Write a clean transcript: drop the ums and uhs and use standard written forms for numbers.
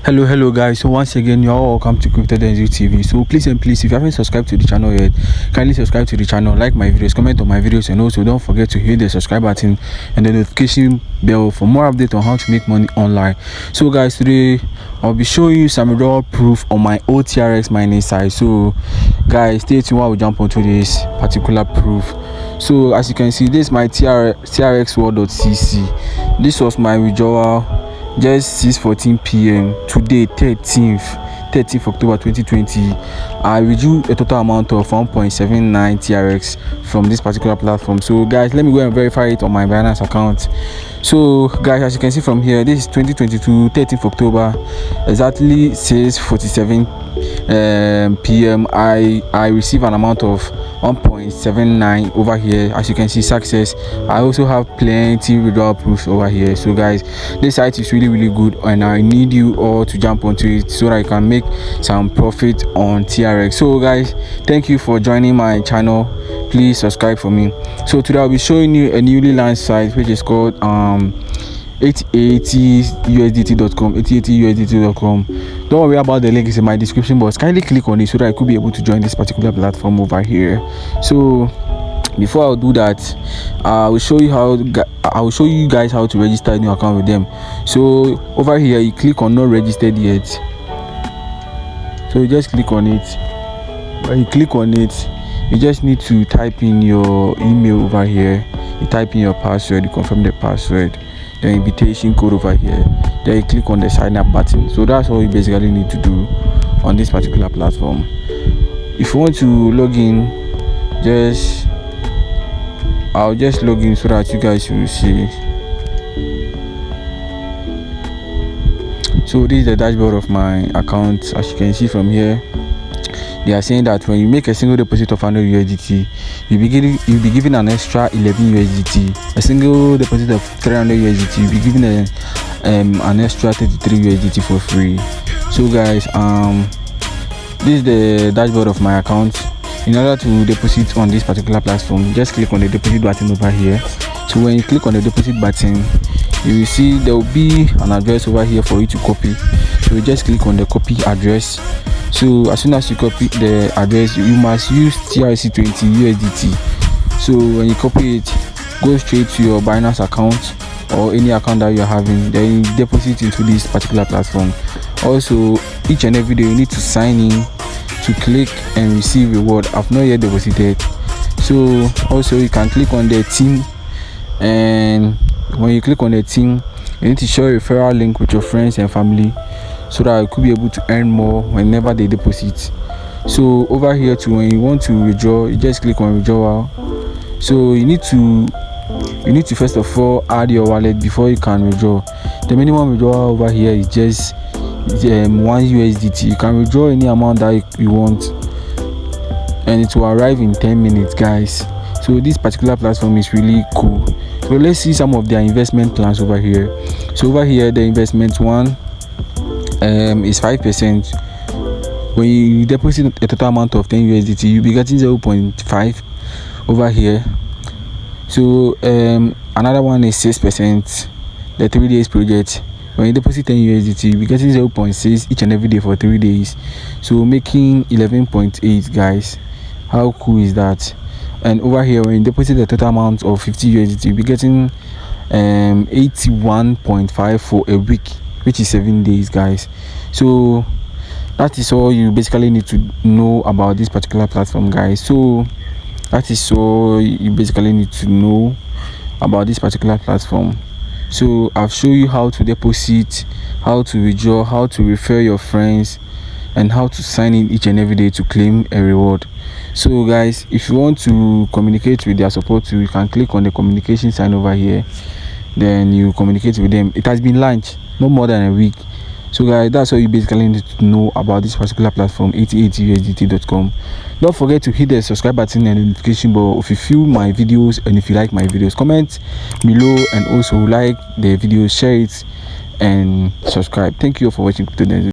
Hello guys. So once again, you're all welcome to Usdt TV. So please if you haven't subscribed to the channel yet, kindly subscribe to the channel, like my videos, comment on my videos, and also don't forget to hit the subscribe button and the notification bell for more updates on how to make money online. So guys, today I'll be showing you some raw proof on my OTRX mining site. So guys, stay tuned while we jump onto this particular proof. So as you can see, this is my trxworld.cc. This was my withdrawal just 6:14 p.m. today, 13th October 2020. I withdrew a total amount of 1.79 TRX from this particular platform. So guys, let me go and verify it on my Binance account. So guys, as you can see from here, this is 2022 13th October, exactly 6:47 p.m. I receive an amount of 1.79 over here. As you can see, success. I also have plenty withdrawal proofs over here. So guys, this site is really good, and I need you all to jump onto it so that I can make some profit on TRX. So guys, thank you for joining my channel. Please subscribe for me. So today I'll be showing you a newly launched site which is called 80usdt.com. 80usdt.com. Don't worry about the link, is in my description box. Kindly click on it so that I could be able to join this particular platform over here. So before I do that, I will show you guys how to register a new account with them. So over here, you click on not registered yet. So you just click on it. When you click on it, you just need to type in your email over here. You type in your password, you confirm the password, the invitation code over here, then you click on the sign up button. So that's all you basically need to do on this particular platform. If you want to log in, I'll just log in so that you guys will see. So this is the dashboard of my account. As you can see from here, they are saying that when you make a single deposit of 100 USDT, you'll be given an extra 11 USDT. A single deposit of 300 USDT, you'll be given an extra 33 USDT for free. So guys, this is the dashboard of my account. In order to deposit on this particular platform, just click on the deposit button over here. So when you click on the deposit button, you will see there will be an address over here for you to copy. So you just click on the copy address. So as soon as you copy the address, you must use TRC20 USDT. So when you copy it, go straight to your Binance account or any account that you're having, then you deposit into this particular platform. Also, each and every day you need to sign in to click and receive reward. I've not yet deposited. So also you can click on the team, and when you click on the team, you need to share a referral link with your friends and family so that you could be able to earn more whenever they deposit. So over here too, when you want to withdraw, you just click on withdrawal. So you need to first of all add your wallet before you can withdraw. The minimum withdrawal over here is just 1 USDT. You can withdraw any amount that you want, and it will arrive in 10 minutes, guys. So this particular platform is really cool. So let's see some of their investment plans over here. So over here, the investment one is 5%. When you deposit a total amount of 10 USDT, you'll be getting 0.5 over here. So another one is 6%, the 3 days project. When you deposit 10 USDT, you'll be getting 0.6 each and every day for 3 days. So making 11.8, guys. How cool is that? And over here, when you deposit a total amount of 50 USDT, you'll be getting 81.5 for a week, which is 7 days, guys. So that is all you basically need to know about this particular platform, guys. So that is all you basically need to know about this particular platform. So I've shown you how to deposit, how to withdraw, how to refer your friends, and how to sign in each and every day to claim a reward. So guys, if you want to communicate with their support, you can click on the communication sign over here, then you communicate with them. It has been launched no more than a week. So guys, that's all you basically need to know about this particular platform, 80usdt.com. Don't forget to hit the subscribe button and the notification bell if you view my videos and if you like my videos. Comment below and also like the video, share it, and subscribe. Thank you for watching today.